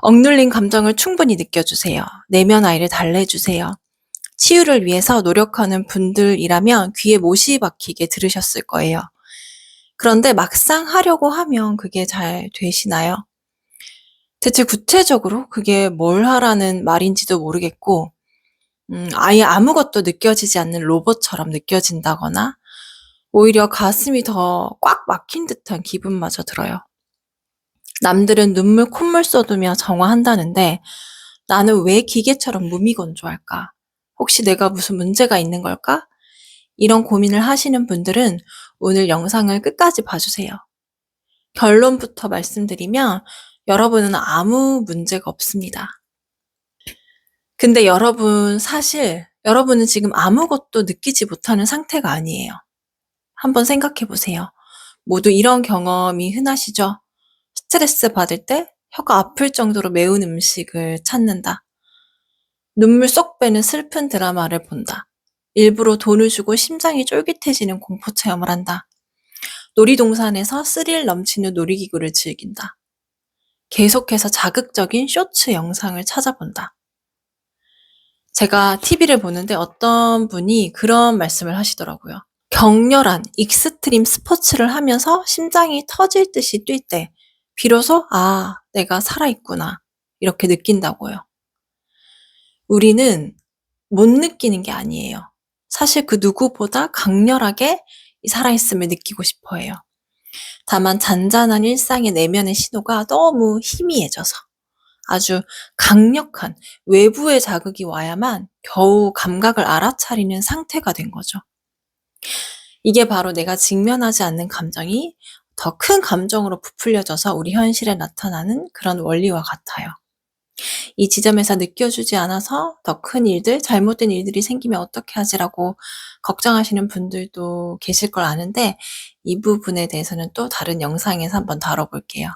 억눌린 감정을 충분히 느껴주세요. 내면 아이를 달래주세요. 치유를 위해서 노력하는 분들이라면 귀에 못이 박히게 들으셨을 거예요. 그런데 막상 하려고 하면 그게 잘 되시나요? 대체 구체적으로 그게 뭘 하라는 말인지도 모르겠고, 아예 아무것도 느껴지지 않는 로봇처럼 느껴진다거나, 오히려 가슴이 더 꽉 막힌 듯한 기분마저 들어요. 남들은 눈물 콧물 쏟으며 정화한다는데 나는 왜 기계처럼 무미건조할까? 혹시 내가 무슨 문제가 있는 걸까? 이런 고민을 하시는 분들은 오늘 영상을 끝까지 봐주세요. 결론부터 말씀드리면 여러분은 아무 문제가 없습니다. 근데 여러분은 지금 아무것도 느끼지 못하는 상태가 아니에요. 한번 생각해 보세요. 모두 이런 경험이 흔하시죠? 스트레스 받을 때 혀가 아플 정도로 매운 음식을 찾는다. 눈물 쏙 빼는 슬픈 드라마를 본다. 일부러 돈을 주고 심장이 쫄깃해지는 공포 체험을 한다. 놀이동산에서 스릴 넘치는 놀이기구를 즐긴다. 계속해서 자극적인 쇼츠 영상을 찾아본다. 제가 TV를 보는데 어떤 분이 그런 말씀을 하시더라고요. 격렬한 익스트림 스포츠를 하면서 심장이 터질 듯이 뛸 때 비로소 내가 살아있구나 이렇게 느낀다고요. 우리는 못 느끼는 게 아니에요. 사실 그 누구보다 강렬하게 이 살아있음을 느끼고 싶어 해요. 다만 잔잔한 일상의 내면의 신호가 너무 희미해져서 아주 강력한 외부의 자극이 와야만 겨우 감각을 알아차리는 상태가 된 거죠. 이게 바로 내가 직면하지 않는 감정이 더 큰 감정으로 부풀려져서 우리 현실에 나타나는 그런 원리와 같아요. 이 지점에서 느껴주지 않아서 더 큰 일들, 잘못된 일들이 생기면 어떻게 하지라고 걱정하시는 분들도 계실 걸 아는데 이 부분에 대해서는 또 다른 영상에서 한번 다뤄볼게요.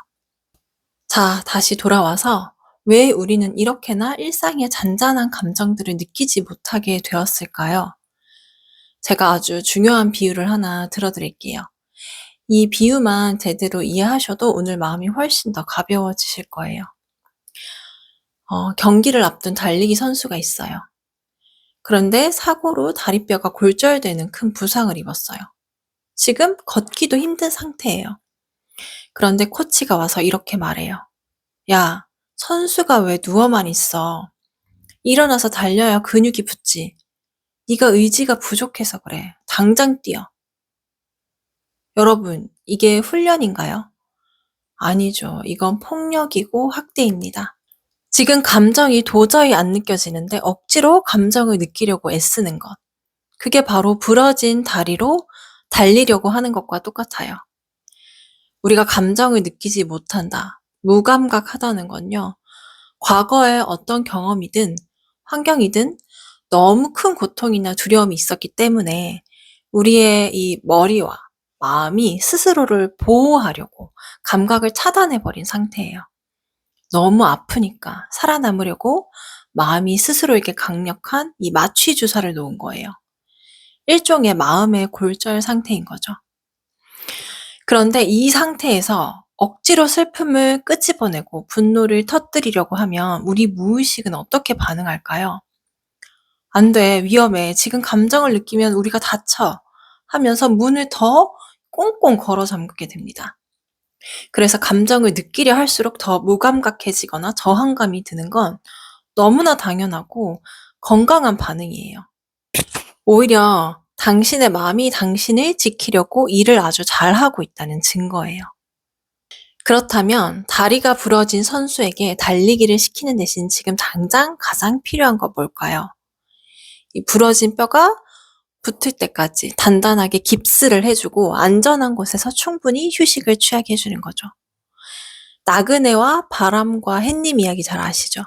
자, 다시 돌아와서 왜 우리는 이렇게나 일상의 잔잔한 감정들을 느끼지 못하게 되었을까요? 제가 아주 중요한 비유를 하나 들어드릴게요. 이 비유만 제대로 이해하셔도 오늘 마음이 훨씬 더 가벼워지실 거예요. 경기를 앞둔 달리기 선수가 있어요. 그런데 사고로 다리뼈가 골절되는 큰 부상을 입었어요. 지금 걷기도 힘든 상태예요. 그런데 코치가 와서 이렇게 말해요. 야, 선수가 왜 누워만 있어? 일어나서 달려야 근육이 붙지. 네가 의지가 부족해서 그래. 당장 뛰어. 여러분, 이게 훈련인가요? 아니죠. 이건 폭력이고 학대입니다. 지금 감정이 도저히 안 느껴지는데 억지로 감정을 느끼려고 애쓰는 것. 그게 바로 부러진 다리로 달리려고 하는 것과 똑같아요. 우리가 감정을 느끼지 못한다, 무감각하다는 건요, 과거의 어떤 경험이든 환경이든 너무 큰 고통이나 두려움이 있었기 때문에 우리의 이 머리와 마음이 스스로를 보호하려고 감각을 차단해버린 상태예요. 너무 아프니까 살아남으려고 마음이 스스로에게 강력한 이 마취 주사를 놓은 거예요. 일종의 마음의 골절 상태인 거죠. 그런데 이 상태에서 억지로 슬픔을 끄집어내고 분노를 터뜨리려고 하면 우리 무의식은 어떻게 반응할까요? 안 돼, 위험해, 지금 감정을 느끼면 우리가 다쳐 하면서 문을 더 꽁꽁 걸어 잠그게 됩니다. 그래서 감정을 느끼려 할수록 더 무감각해지거나 저항감이 드는 건 너무나 당연하고 건강한 반응이에요. 오히려 당신의 마음이 당신을 지키려고 일을 아주 잘하고 있다는 증거예요. 그렇다면 다리가 부러진 선수에게 달리기를 시키는 대신 지금 당장 가장 필요한 건 뭘까요? 이 부러진 뼈가 붙을 때까지 단단하게 깁스를 해주고 안전한 곳에서 충분히 휴식을 취하게 해주는 거죠. 나그네와 바람과 햇님 이야기 잘 아시죠?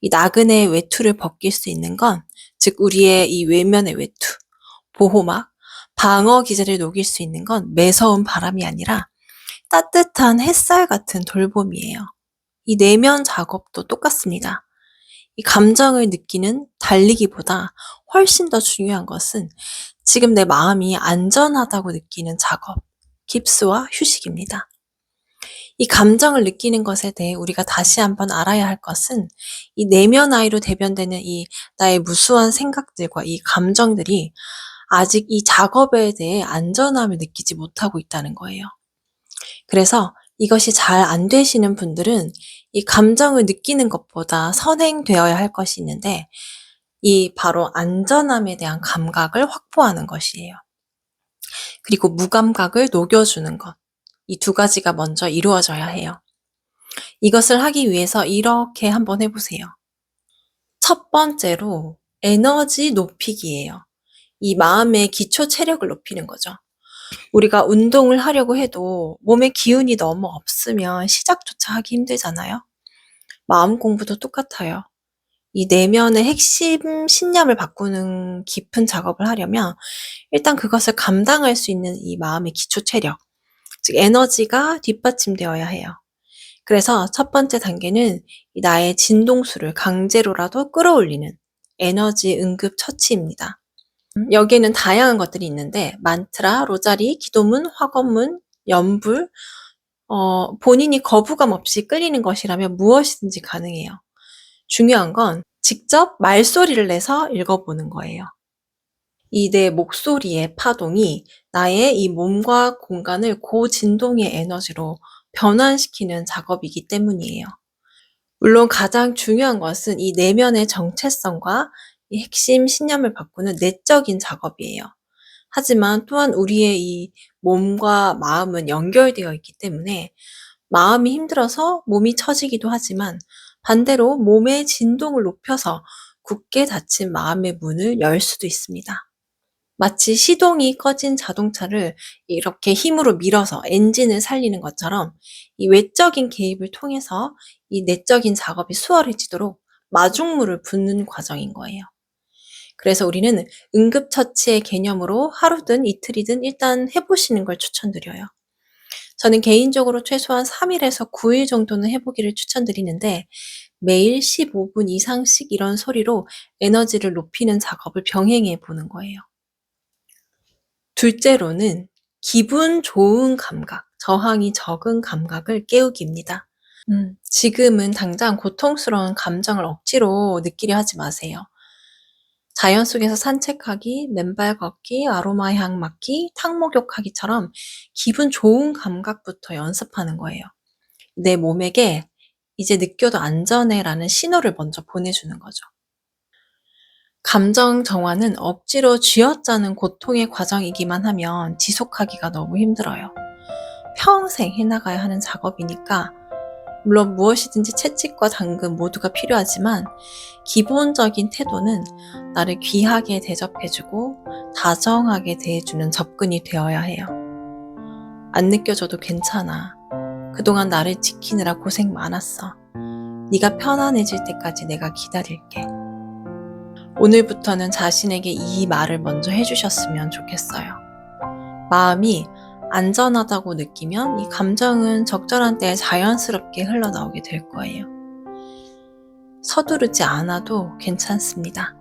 이 나그네의 외투를 벗길 수 있는 건, 즉 우리의 이 외면의 외투, 보호막, 방어 기제를 녹일 수 있는 건 매서운 바람이 아니라 따뜻한 햇살 같은 돌봄이에요. 이 내면 작업도 똑같습니다. 이 감정을 느끼는 달리기보다 훨씬 더 중요한 것은 지금 내 마음이 안전하다고 느끼는 작업, 깁스와 휴식입니다. 이 감정을 느끼는 것에 대해 우리가 다시 한번 알아야 할 것은 이 내면 아이로 대변되는 이 나의 무수한 생각들과 이 감정들이 아직 이 작업에 대해 안전함을 느끼지 못하고 있다는 거예요. 그래서 이것이 잘 안 되시는 분들은 이 감정을 느끼는 것보다 선행되어야 할 것이 있는데 이 바로 안전함에 대한 감각을 확보하는 것이에요. 그리고 무감각을 녹여주는 것. 이 두 가지가 먼저 이루어져야 해요. 이것을 하기 위해서 이렇게 한번 해보세요. 첫 번째로 에너지 높이기예요. 이 마음의 기초 체력을 높이는 거죠. 우리가 운동을 하려고 해도 몸에 기운이 너무 없으면 시작조차 하기 힘들잖아요. 마음 공부도 똑같아요. 이 내면의 핵심 신념을 바꾸는 깊은 작업을 하려면 일단 그것을 감당할 수 있는 이 마음의 기초 체력, 즉 에너지가 뒷받침되어야 해요. 그래서 첫 번째 단계는 나의 진동수를 강제로라도 끌어올리는 에너지 응급 처치입니다. 여기에는 다양한 것들이 있는데 만트라, 로자리, 기도문, 화법문, 연불, 본인이 거부감 없이 끌리는 것이라면 무엇이든지 가능해요. 중요한 건 직접 말소리를 내서 읽어보는 거예요. 이 내 목소리의 파동이 나의 이 몸과 공간을 고진동의 에너지로 변환시키는 작업이기 때문이에요. 물론 가장 중요한 것은 이 내면의 정체성과 이 핵심 신념을 바꾸는 내적인 작업이에요. 하지만 또한 우리의 이 몸과 마음은 연결되어 있기 때문에 마음이 힘들어서 몸이 처지기도 하지만 반대로 몸의 진동을 높여서 굳게 닫힌 마음의 문을 열 수도 있습니다. 마치 시동이 꺼진 자동차를 이렇게 힘으로 밀어서 엔진을 살리는 것처럼 이 외적인 개입을 통해서 이 내적인 작업이 수월해지도록 마중물을 붓는 과정인 거예요. 그래서 우리는 응급처치의 개념으로 하루든 이틀이든 일단 해보시는 걸 추천드려요. 저는 개인적으로 최소한 3일에서 9일 정도는 해보기를 추천드리는데 매일 15분 이상씩 이런 소리로 에너지를 높이는 작업을 병행해 보는 거예요. 둘째로는 기분 좋은 감각, 저항이 적은 감각을 깨우기입니다. 지금은 당장 고통스러운 감정을 억지로 느끼려 하지 마세요. 자연 속에서 산책하기, 맨발 걷기, 아로마 향 맡기, 탕 목욕하기처럼 기분 좋은 감각부터 연습하는 거예요. 내 몸에게 이제 느껴도 안전해라는 신호를 먼저 보내주는 거죠. 감정 정화는 억지로 쥐어짜는 고통의 과정이기만 하면 지속하기가 너무 힘들어요. 평생 해나가야 하는 작업이니까 물론 무엇이든지 채찍과 당근 모두가 필요하지만 기본적인 태도는 나를 귀하게 대접해주고 다정하게 대해주는 접근이 되어야 해요. 안 느껴져도 괜찮아. 그동안 나를 지키느라 고생 많았어. 네가 편안해질 때까지 내가 기다릴게. 오늘부터는 자신에게 이 말을 먼저 해주셨으면 좋겠어요. 마음이 안전하다고 느끼면 이 감정은 적절한 때에 자연스럽게 흘러나오게 될 거예요. 서두르지 않아도 괜찮습니다.